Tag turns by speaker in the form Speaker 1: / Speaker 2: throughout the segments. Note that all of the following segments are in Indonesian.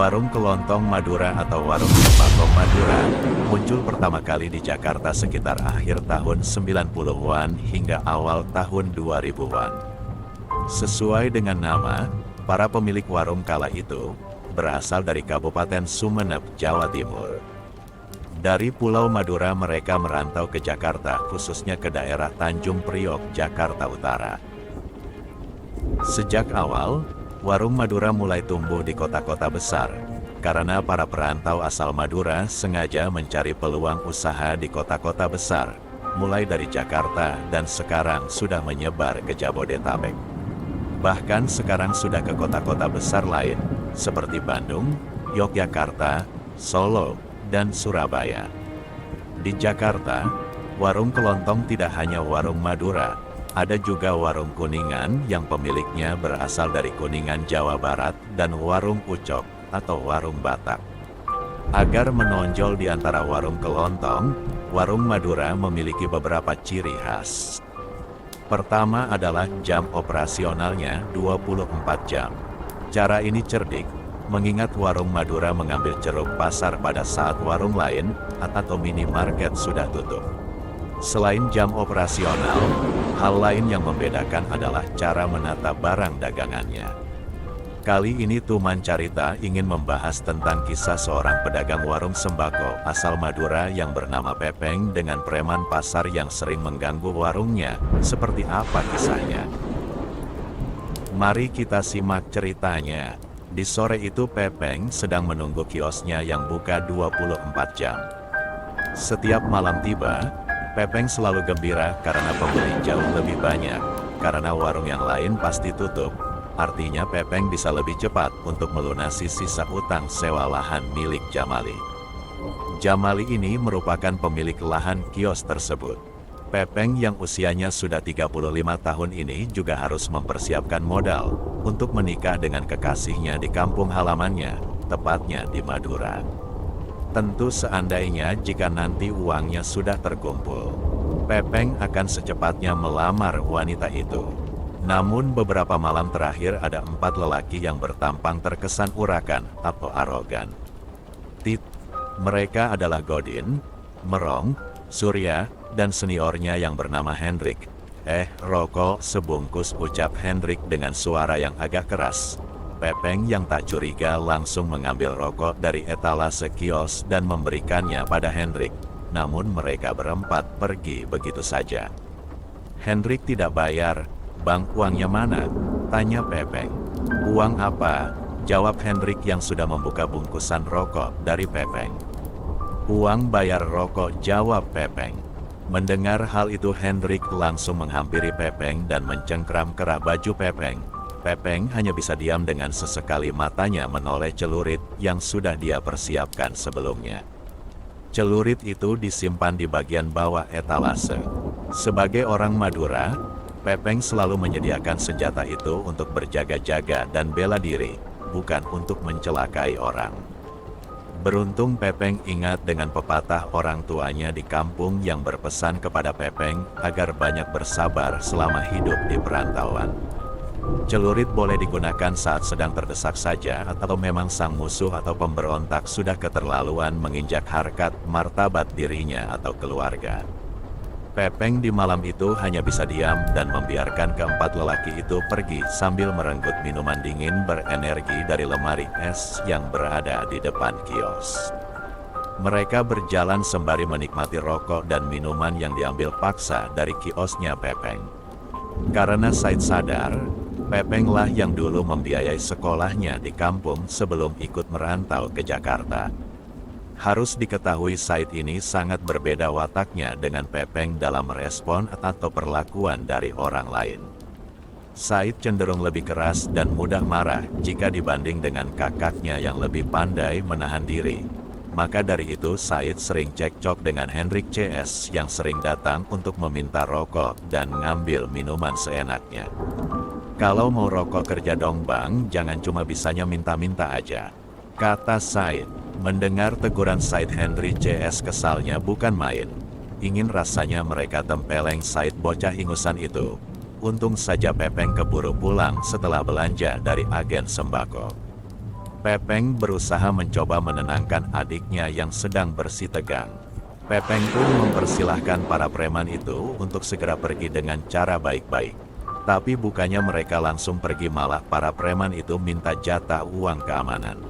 Speaker 1: Warung kelontong Madura atau warung sembako Madura muncul pertama kali di Jakarta sekitar akhir tahun 90-an hingga awal tahun 2000-an. Sesuai dengan nama, para pemilik warung kala itu berasal dari Kabupaten Sumeneb, Jawa Timur. Dari Pulau Madura mereka merantau ke Jakarta, khususnya ke daerah Tanjung Priok, Jakarta Utara. Sejak awal, warung Madura mulai tumbuh di kota-kota besar, karena para perantau asal Madura sengaja mencari peluang usaha di kota-kota besar, mulai dari Jakarta dan sekarang sudah menyebar ke Jabodetabek. Bahkan sekarang sudah ke kota-kota besar lain, seperti Bandung, Yogyakarta, Solo, dan Surabaya. Di Jakarta, warung kelontong tidak hanya warung Madura, ada juga warung Kuningan yang pemiliknya berasal dari Kuningan, Jawa Barat, dan warung Ucok atau warung Batak. Agar menonjol di antara warung kelontong, warung Madura memiliki beberapa ciri khas. Pertama adalah jam operasionalnya 24 jam. Cara ini cerdik, mengingat warung Madura mengambil ceruk pasar pada saat warung lain atau minimarket sudah tutup. Selain jam operasional, hal lain yang membedakan adalah cara menata barang dagangannya. Kali ini Tuman Carita ingin membahas tentang kisah seorang pedagang warung sembako asal Madura yang bernama Pepeng dengan preman pasar yang sering mengganggu warungnya. Seperti apa kisahnya? Mari kita simak ceritanya. Di sore itu Pepeng sedang menunggu kiosnya yang buka 24 jam. Setiap malam tiba, Pepeng selalu gembira karena pembeli jauh lebih banyak, karena warung yang lain pasti tutup. Artinya Pepeng bisa lebih cepat untuk melunasi sisa utang sewa lahan milik Jamali. Jamali ini merupakan pemilik lahan kios tersebut. Pepeng yang usianya sudah 35 tahun ini juga harus mempersiapkan modal untuk menikah dengan kekasihnya di kampung halamannya, tepatnya di Madura. Tentu seandainya jika nanti uangnya sudah terkumpul, Pepeng akan secepatnya melamar wanita itu. Namun beberapa malam terakhir ada 4 lelaki yang bertampang terkesan urakan atau arogan. Mereka adalah Godin, Merong, Surya, dan seniornya yang bernama Hendrik. Rokok sebungkus, ucap Hendrik dengan suara yang agak keras. Pepeng yang tak curiga langsung mengambil rokok dari etalase kios dan memberikannya pada Hendrik. Namun mereka berempat pergi begitu saja. Hendrik tidak bayar. "Bang, uangnya mana?" tanya Pepeng. "Uang apa?" jawab Hendrik yang sudah membuka bungkusan rokok dari Pepeng. "Uang bayar rokok," jawab Pepeng. Mendengar hal itu Hendrik langsung menghampiri Pepeng dan mencengkram kerah baju Pepeng. Pepeng hanya bisa diam dengan sesekali matanya menoleh celurit yang sudah dia persiapkan sebelumnya. Celurit itu disimpan di bagian bawah etalase. Sebagai orang Madura, Pepeng selalu menyediakan senjata itu untuk berjaga-jaga dan bela diri, bukan untuk mencelakai orang. Beruntung Pepeng ingat dengan pepatah orang tuanya di kampung yang berpesan kepada Pepeng agar banyak bersabar selama hidup di perantauan. Celurit boleh digunakan saat sedang terdesak saja atau memang sang musuh atau pemberontak sudah keterlaluan menginjak harkat martabat dirinya atau keluarga. Pepeng di malam itu hanya bisa diam dan membiarkan keempat lelaki itu pergi sambil merenggut minuman dingin berenergi dari lemari es yang berada di depan kios. Mereka berjalan sembari menikmati rokok dan minuman yang diambil paksa dari kiosnya Pepeng. Karena Said sadar, Pepenglah yang dulu membiayai sekolahnya di kampung sebelum ikut merantau ke Jakarta. Harus diketahui Said ini sangat berbeda wataknya dengan Pepeng dalam merespon atau perlakuan dari orang lain. Said cenderung lebih keras dan mudah marah jika dibanding dengan kakaknya yang lebih pandai menahan diri. Maka dari itu Said sering cekcok dengan Hendrik CS yang sering datang untuk meminta rokok dan ngambil minuman seenaknya. "Kalau mau rokok kerja dong bang, jangan cuma bisanya minta-minta aja," kata Said. Mendengar teguran Said, Hendrik CS kesalnya bukan main. Ingin rasanya mereka tempeleng Said bocah ingusan itu. Untung saja Pepeng keburu pulang setelah belanja dari agen sembako. Pepeng berusaha mencoba menenangkan adiknya yang sedang bersitegang. Pepeng pun mempersilahkan para preman itu untuk segera pergi dengan cara baik-baik. Tapi bukannya mereka langsung pergi, malah para preman itu minta jatah uang keamanan.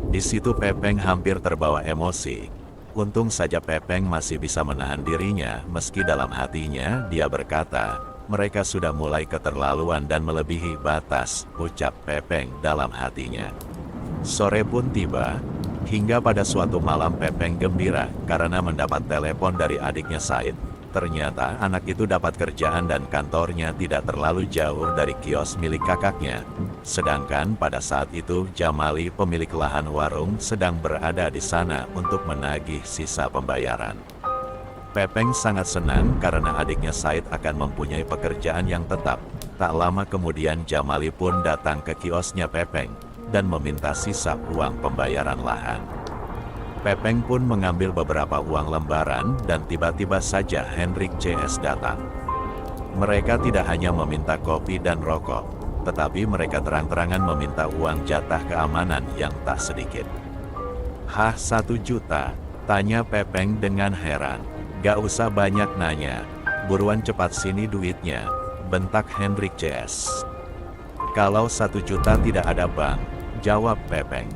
Speaker 1: Di situ Pepeng hampir terbawa emosi. Untung saja Pepeng masih bisa menahan dirinya, meski dalam hatinya dia berkata, mereka sudah mulai keterlaluan dan melebihi batas, ucap Pepeng dalam hatinya. Sore pun tiba, hingga pada suatu malam Pepeng gembira karena mendapat telepon dari adiknya Said. Ternyata anak itu dapat kerjaan dan kantornya tidak terlalu jauh dari kios milik kakaknya. Sedangkan pada saat itu Jamali, pemilik lahan warung, sedang berada di sana untuk menagih sisa pembayaran. Pepeng sangat senang karena adiknya Said akan mempunyai pekerjaan yang tetap. Tak lama kemudian Jamali pun datang ke kiosnya Pepeng dan meminta sisa uang pembayaran lahan. Pepeng pun mengambil beberapa uang lembaran dan tiba-tiba saja Hendrik CS datang. Mereka tidak hanya meminta kopi dan rokok, tetapi mereka terang-terangan meminta uang jatah keamanan yang tak sedikit. "Hah, 1 juta?" tanya Pepeng dengan heran. "Gak usah banyak nanya, buruan cepat sini duitnya," bentak Hendrik CS. "Kalau 1 juta tidak ada bang," jawab Pepeng.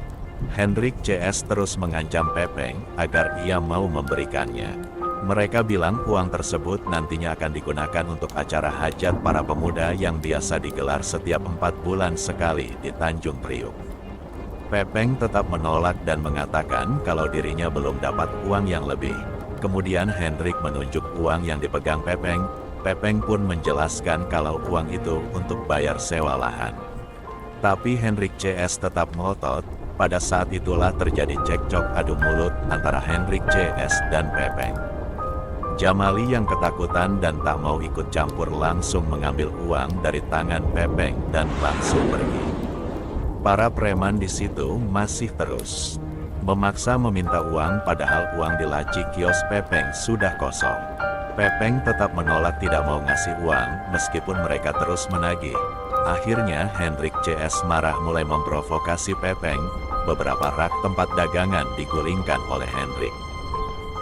Speaker 1: Hendrik CS terus mengancam Pepeng agar ia mau memberikannya. Mereka bilang uang tersebut nantinya akan digunakan untuk acara hajat para pemuda yang biasa digelar setiap 4 bulan sekali di Tanjung Priuk. Pepeng tetap menolak dan mengatakan kalau dirinya belum dapat uang yang lebih. Kemudian Hendrik menunjuk uang yang dipegang Pepeng. Pepeng pun menjelaskan kalau uang itu untuk bayar sewa lahan. Tapi Hendrik CS tetap ngotot. Pada saat itulah terjadi cekcok adu mulut antara Hendrik CS dan Pepeng. Jamali yang ketakutan dan tak mau ikut campur langsung mengambil uang dari tangan Pepeng dan langsung pergi. Para preman di situ masih terus memaksa meminta uang, padahal uang di laci kios Pepeng sudah kosong. Pepeng tetap menolak, tidak mau ngasih uang meskipun mereka terus menagih. Akhirnya Hendrik CS marah, mulai memprovokasi Pepeng. Beberapa rak tempat dagangan digulingkan oleh Hendrik,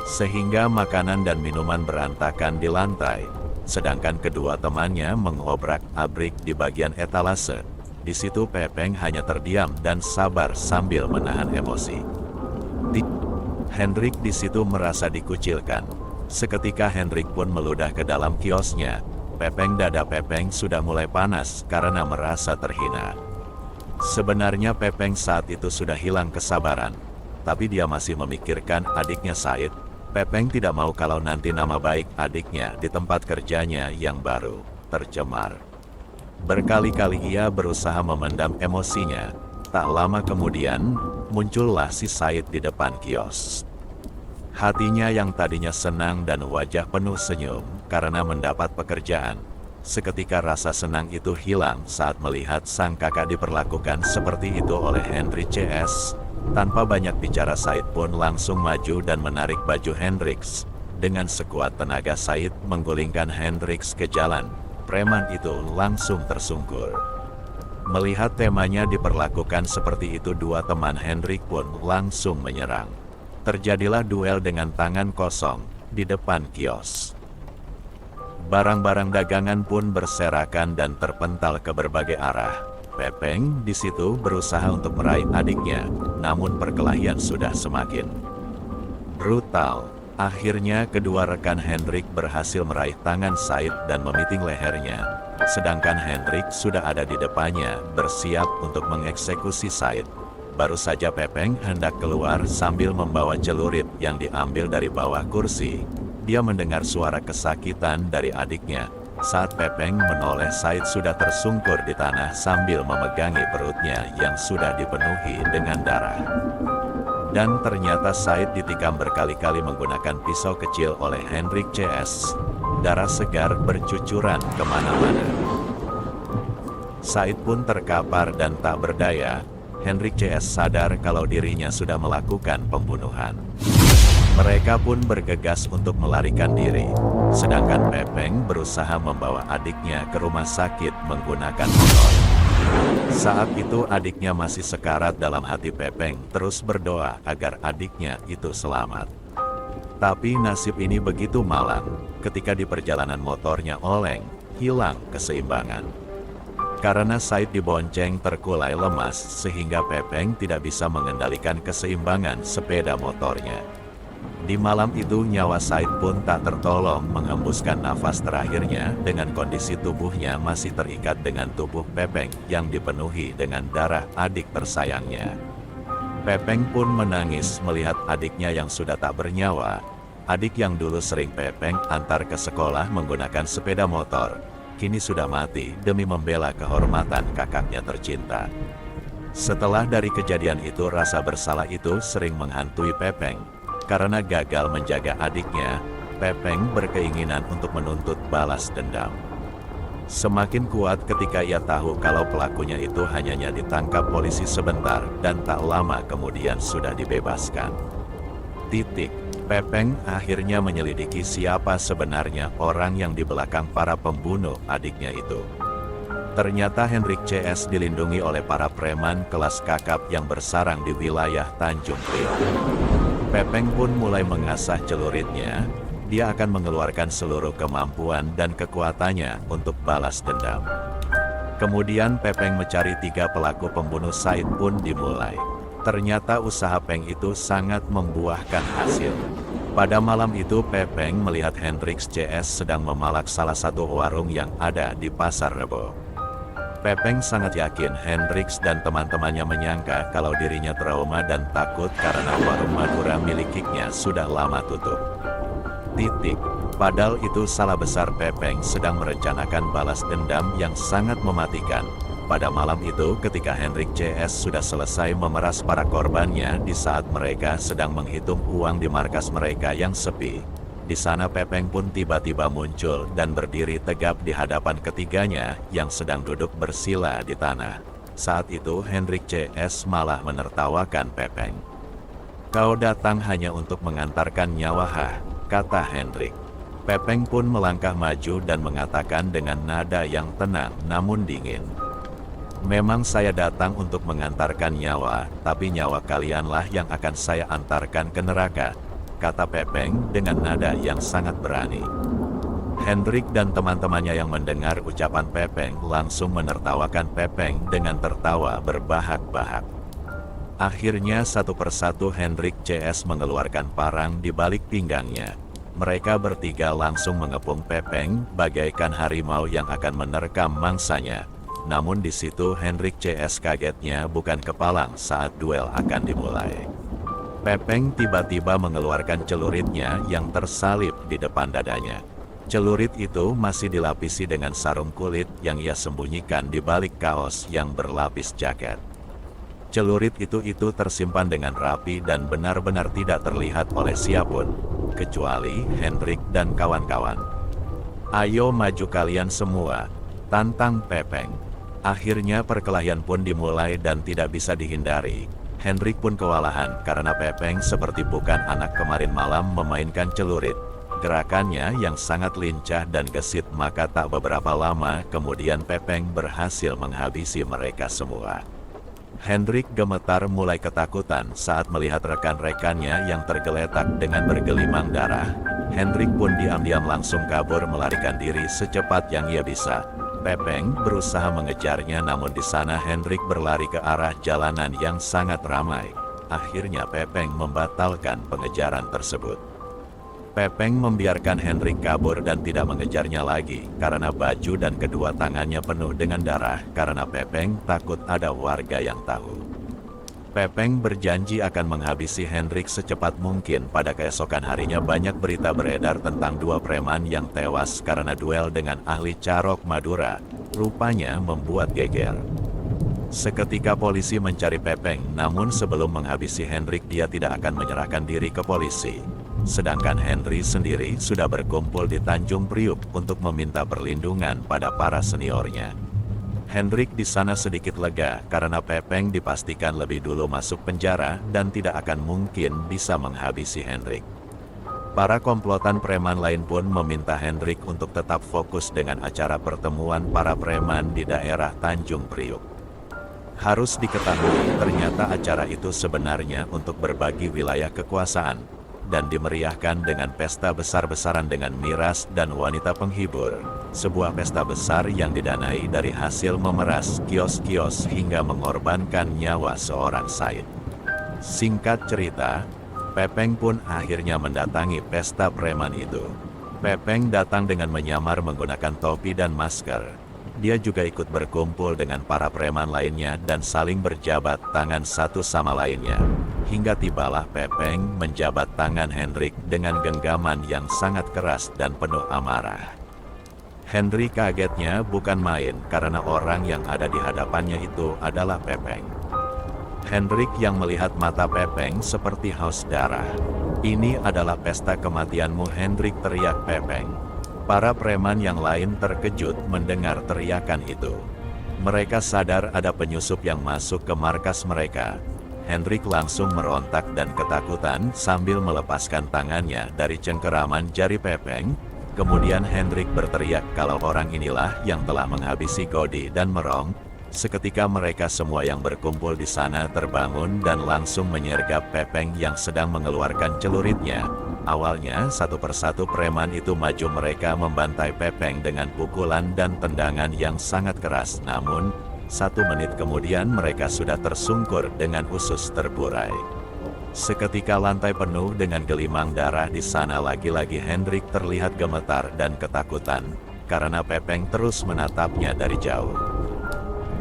Speaker 1: sehingga makanan dan minuman berantakan di lantai. Sedangkan kedua temannya mengobrak-abrik di bagian etalase. Di situ Pepeng hanya terdiam dan sabar sambil menahan emosi. Hendrik di situ merasa dikucilkan. Seketika Hendrik pun meludah ke dalam kiosnya. Dada Pepeng sudah mulai panas karena merasa terhina. Sebenarnya Pepeng saat itu sudah hilang kesabaran, tapi dia masih memikirkan adiknya Said. Pepeng tidak mau kalau nanti nama baik adiknya di tempat kerjanya yang baru tercemar. Berkali-kali ia berusaha memendam emosinya. Tak lama kemudian, muncullah si Said di depan kios. Hatinya yang tadinya senang dan wajah penuh senyum karena mendapat pekerjaan, seketika rasa senang itu hilang saat melihat sang kakak diperlakukan seperti itu oleh Hendrik CS. Tanpa banyak bicara, Said pun langsung maju dan menarik baju Hendriks. Dengan sekuat tenaga Said menggulingkan Hendriks ke jalan. Preman itu langsung tersungkur. Melihat temannya diperlakukan seperti itu, dua teman Hendrik pun langsung menyerang. Terjadilah duel dengan tangan kosong di depan kios. Barang-barang dagangan pun berserakan dan terpental ke berbagai arah. Pepeng di situ berusaha untuk meraih adiknya, namun perkelahian sudah semakin brutal. Akhirnya kedua rekan Hendrik berhasil meraih tangan Said dan memiting lehernya. Sedangkan Hendrik sudah ada di depannya, bersiap untuk mengeksekusi Said. Baru saja Pepeng hendak keluar sambil membawa celurit yang diambil dari bawah kursi, dia mendengar suara kesakitan dari adiknya. Saat Pepeng menoleh, Said sudah tersungkur di tanah sambil memegangi perutnya yang sudah dipenuhi dengan darah. Dan ternyata Said ditikam berkali-kali menggunakan pisau kecil oleh Hendrik CS. Darah segar bercucuran kemana-mana. Said pun terkapar dan tak berdaya. Hendrik CS sadar kalau dirinya sudah melakukan pembunuhan. Mereka pun bergegas untuk melarikan diri. Sedangkan Pepeng berusaha membawa adiknya ke rumah sakit menggunakan motor. Saat itu adiknya masih sekarat, dalam hati Pepeng terus berdoa agar adiknya itu selamat. Tapi nasib ini begitu malang, ketika di perjalanan motornya oleng, hilang keseimbangan. Karena Said dibonceng terkulai lemas sehingga Pepeng tidak bisa mengendalikan keseimbangan sepeda motornya. Di malam itu nyawa Said pun tak tertolong, menghembuskan nafas terakhirnya dengan kondisi tubuhnya masih terikat dengan tubuh Pepeng yang dipenuhi dengan darah adik tersayangnya. Pepeng pun menangis melihat adiknya yang sudah tak bernyawa. Adik yang dulu sering Pepeng antar ke sekolah menggunakan sepeda motor, kini sudah mati demi membela kehormatan kakaknya tercinta. Setelah dari kejadian itu, rasa bersalah itu sering menghantui Pepeng. Karena gagal menjaga adiknya, Pepeng berkeinginan untuk menuntut balas dendam. Semakin kuat ketika ia tahu kalau pelakunya itu hanya ditangkap polisi sebentar dan tak lama kemudian sudah dibebaskan. Pepeng akhirnya menyelidiki siapa sebenarnya orang yang di belakang para pembunuh adiknya itu. Ternyata Hendrik CS dilindungi oleh para preman kelas kakap yang bersarang di wilayah Tanjung Priok. Pepeng pun mulai mengasah celuritnya. Dia akan mengeluarkan seluruh kemampuan dan kekuatannya untuk balas dendam. Kemudian Pepeng mencari 3 pelaku pembunuh Said pun dimulai. Ternyata usaha Peng itu sangat membuahkan hasil. Pada malam itu Pepeng melihat Hendrik CS sedang memalak salah satu warung yang ada di Pasar Rebo. Pepeng sangat yakin Hendrik dan teman-temannya menyangka kalau dirinya trauma dan takut karena warung Madura miliknya sudah lama tutup. Padahal itu salah besar. Pepeng sedang merencanakan balas dendam yang sangat mematikan. Pada malam itu ketika Hendrik CS sudah selesai memeras para korbannya di saat mereka sedang menghitung uang di markas mereka yang sepi. Di sana Pepeng pun tiba-tiba muncul dan berdiri tegap di hadapan ketiganya yang sedang duduk bersila di tanah. Saat itu Hendrik CS malah menertawakan Pepeng. "Kau datang hanya untuk mengantarkan nyawa," kata Hendrik. Pepeng pun melangkah maju dan mengatakan dengan nada yang tenang namun dingin. "Memang saya datang untuk mengantarkan nyawa, tapi nyawa kalianlah yang akan saya antarkan ke neraka," kata Pepeng dengan nada yang sangat berani. Hendrik dan teman-temannya yang mendengar ucapan Pepeng langsung menertawakan Pepeng dengan tertawa berbahak-bahak. Akhirnya satu persatu Hendrik CS mengeluarkan parang di balik pinggangnya. Mereka bertiga langsung mengepung Pepeng bagaikan harimau yang akan menerkam mangsanya. Namun di situ Hendrik CS kagetnya bukan kepalang saat duel akan dimulai. Pepeng tiba-tiba mengeluarkan celuritnya yang tersalip di depan dadanya. Celurit itu masih dilapisi dengan sarung kulit yang ia sembunyikan di balik kaos yang berlapis jaket. Celurit itu tersimpan dengan rapi dan benar-benar tidak terlihat oleh siapapun, kecuali Hendrik dan kawan-kawan. "Ayo maju kalian semua," tantang Pepeng. Akhirnya perkelahian pun dimulai dan tidak bisa dihindari. Hendrik pun kewalahan karena Pepeng seperti bukan anak kemarin malam memainkan celurit. Gerakannya yang sangat lincah dan gesit, maka tak beberapa lama kemudian Pepeng berhasil menghabisi mereka semua. Hendrik gemetar mulai ketakutan saat melihat rekan-rekannya yang tergeletak dengan bergelimang darah. Hendrik pun diam-diam langsung kabur melarikan diri secepat yang ia bisa. Pepeng berusaha mengejarnya, namun di sana Hendrik berlari ke arah jalanan yang sangat ramai. Akhirnya Pepeng membatalkan pengejaran tersebut. Pepeng membiarkan Hendrik kabur dan tidak mengejarnya lagi karena baju dan kedua tangannya penuh dengan darah karena Pepeng takut ada warga yang tahu. Pepeng berjanji akan menghabisi Hendrik secepat mungkin. Pada keesokan harinya banyak berita beredar tentang 2 preman yang tewas karena duel dengan ahli carok Madura. Rupanya membuat geger. Seketika polisi mencari Pepeng, namun sebelum menghabisi Hendrik dia tidak akan menyerahkan diri ke polisi. Sedangkan Henry sendiri sudah berkumpul di Tanjung Priuk untuk meminta perlindungan pada para seniornya. Hendrik di sana sedikit lega karena Pepeng dipastikan lebih dulu masuk penjara dan tidak akan mungkin bisa menghabisi Hendrik. Para komplotan preman lain pun meminta Hendrik untuk tetap fokus dengan acara pertemuan para preman di daerah Tanjung Priuk. Harus diketahui, ternyata acara itu sebenarnya untuk berbagi wilayah kekuasaan, dan dimeriahkan dengan pesta besar-besaran dengan miras dan wanita penghibur. Sebuah pesta besar yang didanai dari hasil memeras kios-kios hingga mengorbankan nyawa seorang Said. Singkat cerita, Pepeng pun akhirnya mendatangi pesta preman itu. Pepeng datang dengan menyamar menggunakan topi dan masker. Dia juga ikut berkumpul dengan para preman lainnya dan saling berjabat tangan satu sama lainnya. Hingga tibalah Pepeng menjabat tangan Hendrik dengan genggaman yang sangat keras dan penuh amarah. Hendrik kagetnya bukan main karena orang yang ada di hadapannya itu adalah Pepeng. Hendrik yang melihat mata Pepeng seperti haus darah. "Ini adalah pesta kematianmu, Hendrik," teriak Pepeng. Para preman yang lain terkejut mendengar teriakan itu. Mereka sadar ada penyusup yang masuk ke markas mereka. Hendrik langsung merontak dan ketakutan sambil melepaskan tangannya dari cengkeraman jari Pepeng. Kemudian Hendrik berteriak kalau orang inilah yang telah menghabisi Godi dan Merong. Seketika mereka semua yang berkumpul di sana terbangun dan langsung menyergap Pepeng yang sedang mengeluarkan celuritnya. Awalnya satu persatu preman itu maju, mereka membantai Pepeng dengan pukulan dan tendangan yang sangat keras. Namun, 1 menit kemudian mereka sudah tersungkur dengan usus terburai. Seketika lantai penuh dengan gelimang darah. Di sana lagi-lagi Hendrik terlihat gemetar dan ketakutan, karena Pepeng terus menatapnya dari jauh.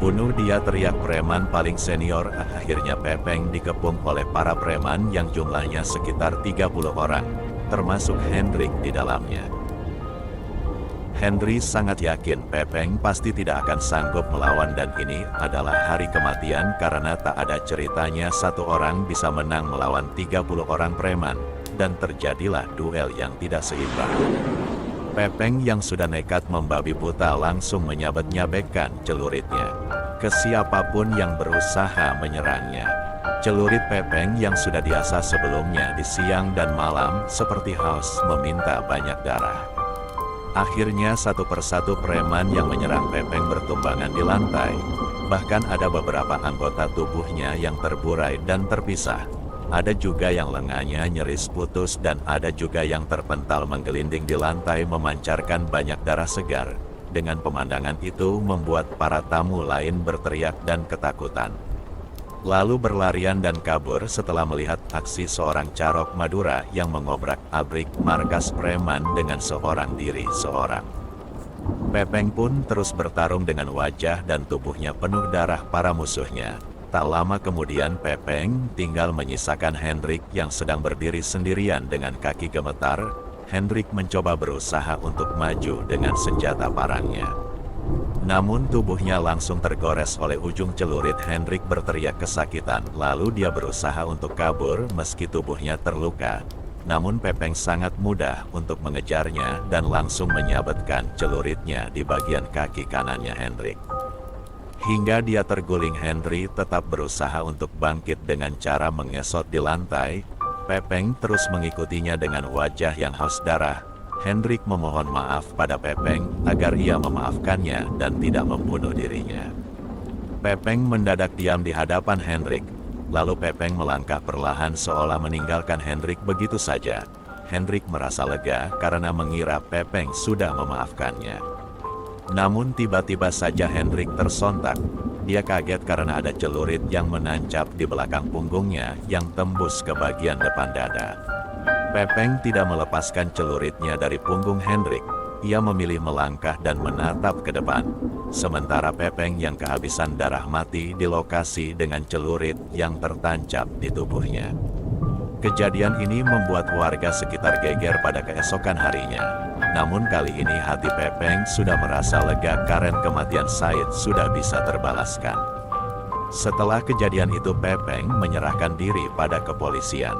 Speaker 1: "Bunuh dia!" teriak preman paling senior. Akhirnya Pepeng dikepung oleh para preman yang jumlahnya sekitar 30 orang, termasuk Hendrik di dalamnya. Hendrik sangat yakin Pepeng pasti tidak akan sanggup melawan dan ini adalah hari kematian karena tak ada ceritanya satu orang bisa menang melawan 30 orang preman, dan terjadilah duel yang tidak seimbang. Pepeng yang sudah nekat membabi buta langsung menyabet-nyabetkan celuritnya ke siapapun yang berusaha menyerangnya. Celurit Pepeng yang sudah diasah sebelumnya di siang dan malam seperti haus meminta banyak darah. Akhirnya satu persatu preman yang menyerang Pepeng bertumbangan di lantai. Bahkan ada beberapa anggota tubuhnya yang terburai dan terpisah. Ada juga yang lengannya nyaris putus dan ada juga yang terpental menggelinding di lantai memancarkan banyak darah segar. Dengan pemandangan itu membuat para tamu lain berteriak dan ketakutan. Lalu berlarian dan kabur setelah melihat aksi seorang carok Madura yang mengobrak-abrik markas preman dengan seorang diri seorang. Pepeng pun terus bertarung dengan wajah dan tubuhnya penuh darah para musuhnya. Tak lama kemudian Pepeng tinggal menyisakan Hendrik yang sedang berdiri sendirian dengan kaki gemetar. Hendrik mencoba berusaha untuk maju dengan senjata parangnya. Namun tubuhnya langsung tergores oleh ujung celurit. Hendrik berteriak kesakitan, lalu dia berusaha untuk kabur meski tubuhnya terluka. Namun Pepeng sangat mudah untuk mengejarnya dan langsung menyabetkan celuritnya di bagian kaki kanannya Hendrik. Hingga dia terguling, Hendrik tetap berusaha untuk bangkit dengan cara mengesot di lantai. Pepeng terus mengikutinya dengan wajah yang haus darah. Hendrik memohon maaf pada Pepeng agar ia memaafkannya dan tidak membunuh dirinya. Pepeng mendadak diam di hadapan Hendrik. Lalu Pepeng melangkah perlahan seolah meninggalkan Hendrik begitu saja. Hendrik merasa lega karena mengira Pepeng sudah memaafkannya. Namun tiba-tiba saja Hendrik tersontak. Dia kaget karena ada celurit yang menancap di belakang punggungnya yang tembus ke bagian depan dada. Pepeng tidak melepaskan celuritnya dari punggung Hendrik. Ia memilih melangkah dan menatap ke depan. Sementara Pepeng yang kehabisan darah mati di lokasi dengan celurit yang tertancap di tubuhnya. Kejadian ini membuat warga sekitar geger pada keesokan harinya. Namun kali ini hati Pepeng sudah merasa lega karena kematian Said sudah bisa terbalaskan. Setelah kejadian itu Pepeng menyerahkan diri pada kepolisian.